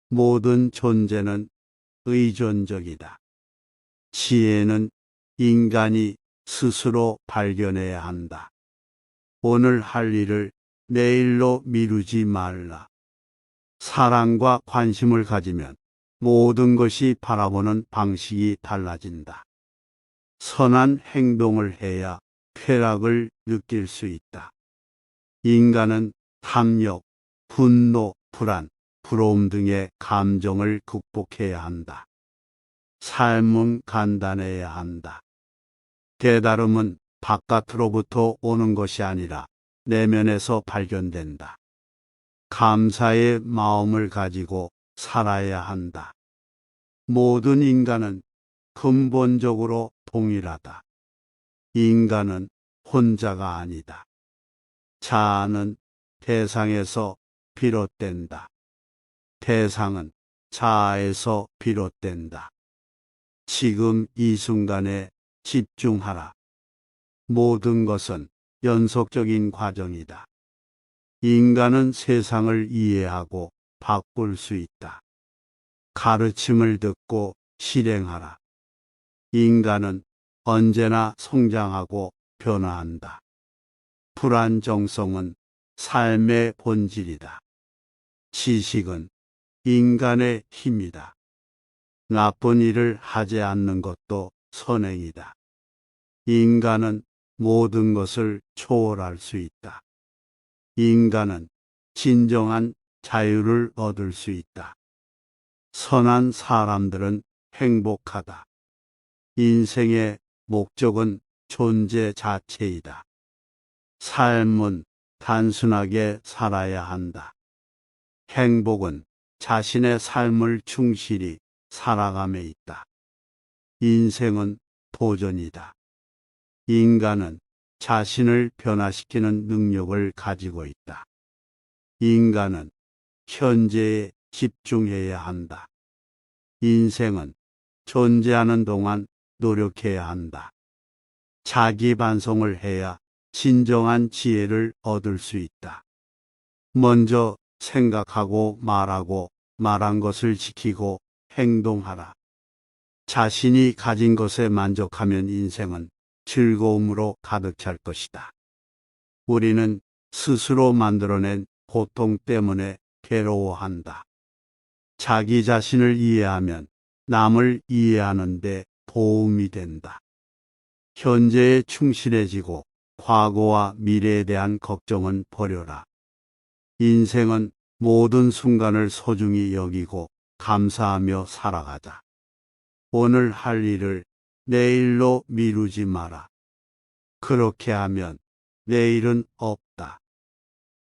모든 존재는 의존적이다. 지혜는 인간이 스스로 발견해야 한다. 오늘 할 일을 내일로 미루지 말라. 사랑과 관심을 가지면 모든 것이 바라보는 방식이 달라진다. 선한 행동을 해야 쾌락을 느낄 수 있다. 인간은 탐욕, 분노, 불안, 부러움 등의 감정을 극복해야 한다. 삶은 간단해야 한다. 깨달음은 바깥으로부터 오는 것이 아니라 내면에서 발견된다. 감사의 마음을 가지고 살아야 한다. 모든 인간은 근본적으로 동일하다. 인간은 혼자가 아니다. 자아는 대상에서 비롯된다. 대상은 자아에서 비롯된다. 지금 이 순간에 집중하라. 모든 것은 연속적인 과정이다. 인간은 세상을 이해하고 바꿀 수 있다. 가르침을 듣고 실행하라. 인간은 언제나 성장하고 변화한다. 불안정성은 삶의 본질이다. 지식은 인간의 힘이다. 나쁜 일을 하지 않는 것도 선행이다. 인간은 모든 것을 초월할 수 있다. 인간은 진정한 자유를 얻을 수 있다. 선한 사람들은 행복하다. 인생의 목적은 존재 자체이다. 삶은 단순하게 살아야 한다. 행복은 자신의 삶을 충실히 살아감에 있다. 인생은 도전이다. 인간은 자신을 변화시키는 능력을 가지고 있다. 인간은 현재에 집중해야 한다. 인생은 존재하는 동안 노력해야 한다. 자기 반성을 해야 진정한 지혜를 얻을 수 있다. 먼저 생각하고 말하고 말한 것을 지키고 행동하라. 자신이 가진 것에 만족하면 인생은 즐거움으로 가득 찰 것이다. 우리는 스스로 만들어낸 고통 때문에 괴로워한다. 자기 자신을 이해하면 남을 이해하는 데 도움이 된다. 현재에 충실해지고 과거와 미래에 대한 걱정은 버려라. 인생은 모든 순간을 소중히 여기고 감사하며 살아가자. 오늘 할 일을 내일로 미루지 마라. 그렇게 하면 내일은 없다.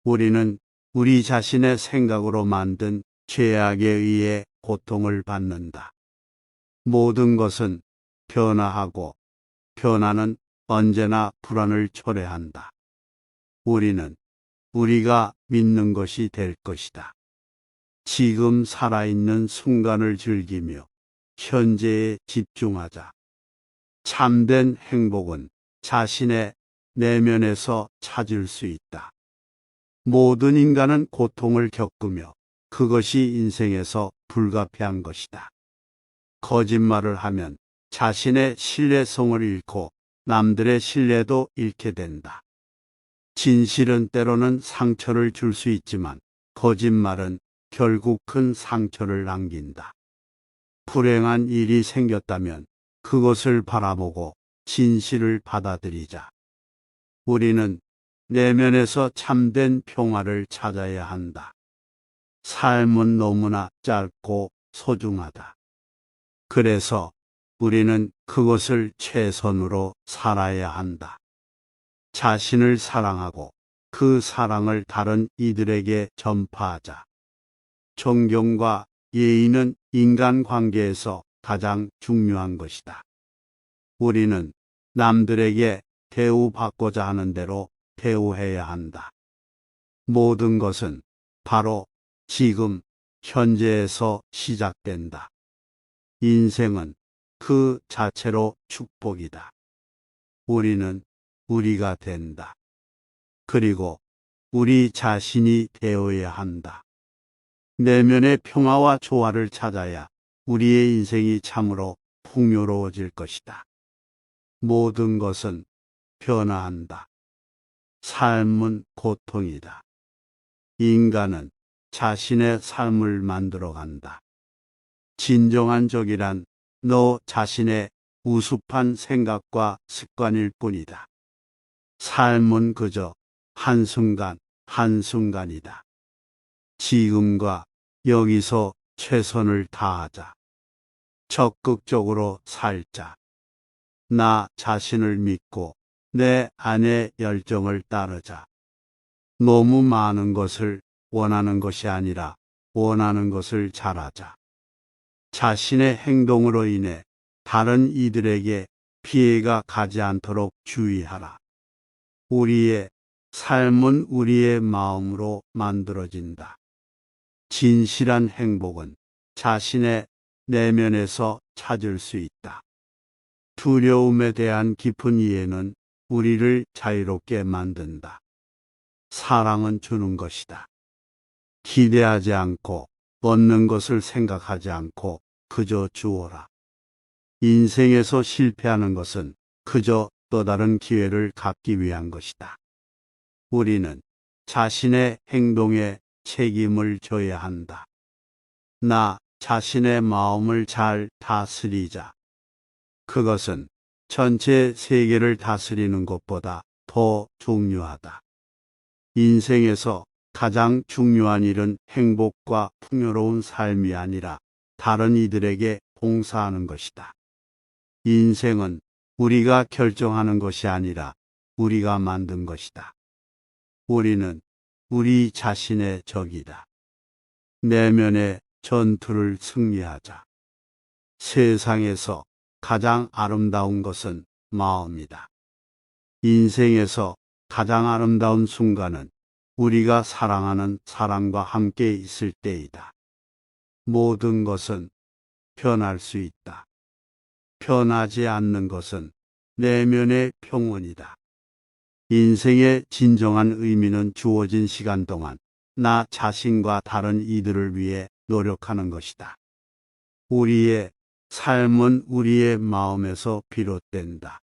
우리는 우리 자신의 생각으로 만든 죄악에 의해 고통을 받는다. 모든 것은 변화하고 변화는 언제나 불안을 초래한다. 우리는 우리가 믿는 것이 될 것이다. 지금 살아있는 순간을 즐기며 현재에 집중하자. 참된 행복은 자신의 내면에서 찾을 수 있다. 모든 인간은 고통을 겪으며 그것이 인생에서 불가피한 것이다. 거짓말을 하면 자신의 신뢰성을 잃고 남들의 신뢰도 잃게 된다. 진실은 때로는 상처를 줄 수 있지만 거짓말은 결국 큰 상처를 남긴다. 불행한 일이 생겼다면 그것을 바라보고 진실을 받아들이자. 우리는 내면에서 참된 평화를 찾아야 한다. 삶은 너무나 짧고 소중하다. 그래서 우리는 그것을 최선으로 살아야 한다. 자신을 사랑하고 그 사랑을 다른 이들에게 전파하자. 존경과 예의는 인간관계에서 가장 중요한 것이다. 우리는 남들에게 대우받고자 하는 대로 대우해야 한다. 모든 것은 바로 지금 현재에서 시작된다. 인생은 그 자체로 축복이다. 우리는 우리가 된다. 그리고 우리 자신이 되어야 한다. 내면의 평화와 조화를 찾아야 우리의 인생이 참으로 풍요로워질 것이다. 모든 것은 변화한다. 삶은 고통이다. 인간은 자신의 삶을 만들어간다. 진정한 적이란 너 자신의 우습한 생각과 습관일 뿐이다. 삶은 그저 한순간, 한순간이다. 지금과 여기서 최선을 다하자. 적극적으로 살자. 나 자신을 믿고 내 안의 열정을 따르자. 너무 많은 것을 원하는 것이 아니라 원하는 것을 잘하자. 자신의 행동으로 인해 다른 이들에게 피해가 가지 않도록 주의하라. 우리의 삶은 우리의 마음으로 만들어진다. 진실한 행복은 자신의 내면에서 찾을 수 있다. 두려움에 대한 깊은 이해는 우리를 자유롭게 만든다. 사랑은 주는 것이다. 기대하지 않고 얻는 것을 생각하지 않고 그저 주어라. 인생에서 실패하는 것은 그저 또 다른 기회를 갖기 위한 것이다. 우리는 자신의 행동에 책임을 져야 한다. 나 자신의 마음을 잘 다스리자. 그것은 전체 세계를 다스리는 것보다 더 중요하다. 인생에서 가장 중요한 일은 행복과 풍요로운 삶이 아니라 다른 이들에게 봉사하는 것이다. 인생은 우리가 결정하는 것이 아니라 우리가 만든 것이다. 우리는 우리 자신의 적이다. 내면의 전투를 승리하자. 세상에서 가장 아름다운 것은 마음이다. 인생에서 가장 아름다운 순간은 우리가 사랑하는 사람과 함께 있을 때이다. 모든 것은 변할 수 있다. 변하지 않는 것은 내면의 평온이다. 인생의 진정한 의미는 주어진 시간 동안 나 자신과 다른 이들을 위해 노력하는 것이다. 우리의 삶은 우리의 마음에서 비롯된다.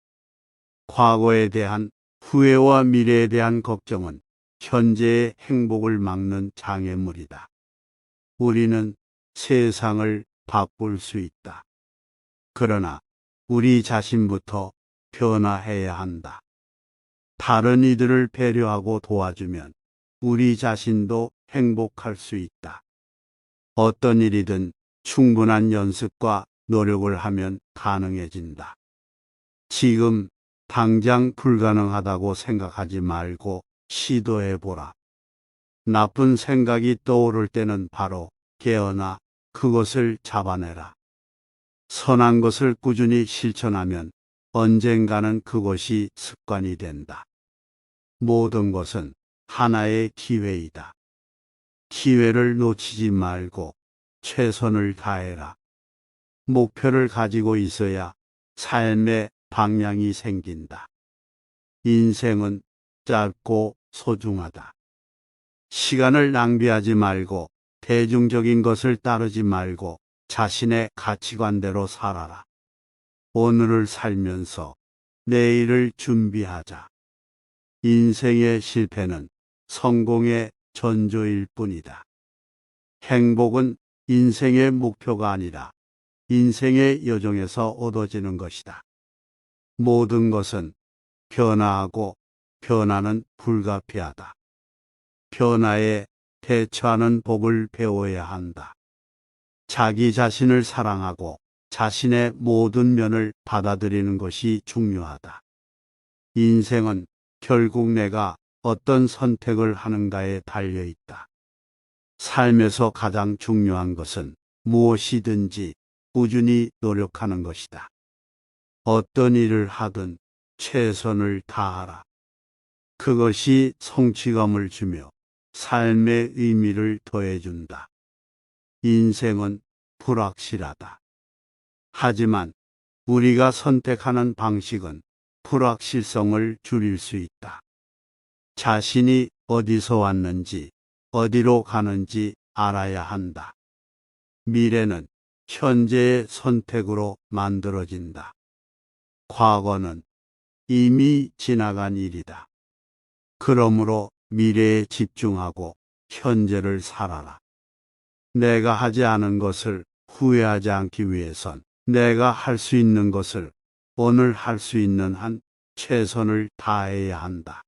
과거에 대한 후회와 미래에 대한 걱정은 현재의 행복을 막는 장애물이다. 우리는 세상을 바꿀 수 있다. 그러나 우리 자신부터 변화해야 한다. 다른 이들을 배려하고 도와주면 우리 자신도 행복할 수 있다. 어떤 일이든 충분한 연습과 노력을 하면 가능해진다. 지금 당장 불가능하다고 생각하지 말고 시도해보라. 나쁜 생각이 떠오를 때는 바로 깨어나 그것을 잡아내라. 선한 것을 꾸준히 실천하면 언젠가는 그것이 습관이 된다. 모든 것은 하나의 기회이다. 기회를 놓치지 말고 최선을 다해라. 목표를 가지고 있어야 삶의 방향이 생긴다. 인생은 짧고 소중하다. 시간을 낭비하지 말고 대중적인 것을 따르지 말고 자신의 가치관대로 살아라. 오늘을 살면서 내일을 준비하자. 인생의 실패는 성공의 전조일 뿐이다. 행복은 인생의 목표가 아니라 인생의 여정에서 얻어지는 것이다. 모든 것은 변화하고 변화는 불가피하다. 변화에 대처하는 법을 배워야 한다. 자기 자신을 사랑하고 자신의 모든 면을 받아들이는 것이 중요하다. 인생은 결국 내가 어떤 선택을 하는가에 달려 있다. 삶에서 가장 중요한 것은 무엇이든지 꾸준히 노력하는 것이다. 어떤 일을 하든 최선을 다하라. 그것이 성취감을 주며 삶의 의미를 더해준다. 인생은 불확실하다. 하지만 우리가 선택하는 방식은 불확실성을 줄일 수 있다. 자신이 어디서 왔는지, 어디로 가는지 알아야 한다. 미래는 현재의 선택으로 만들어진다. 과거는 이미 지나간 일이다. 그러므로 미래에 집중하고 현재를 살아라. 내가 하지 않은 것을 후회하지 않기 위해선 내가 할 수 있는 것을 오늘 할 수 있는 한 최선을 다해야 한다.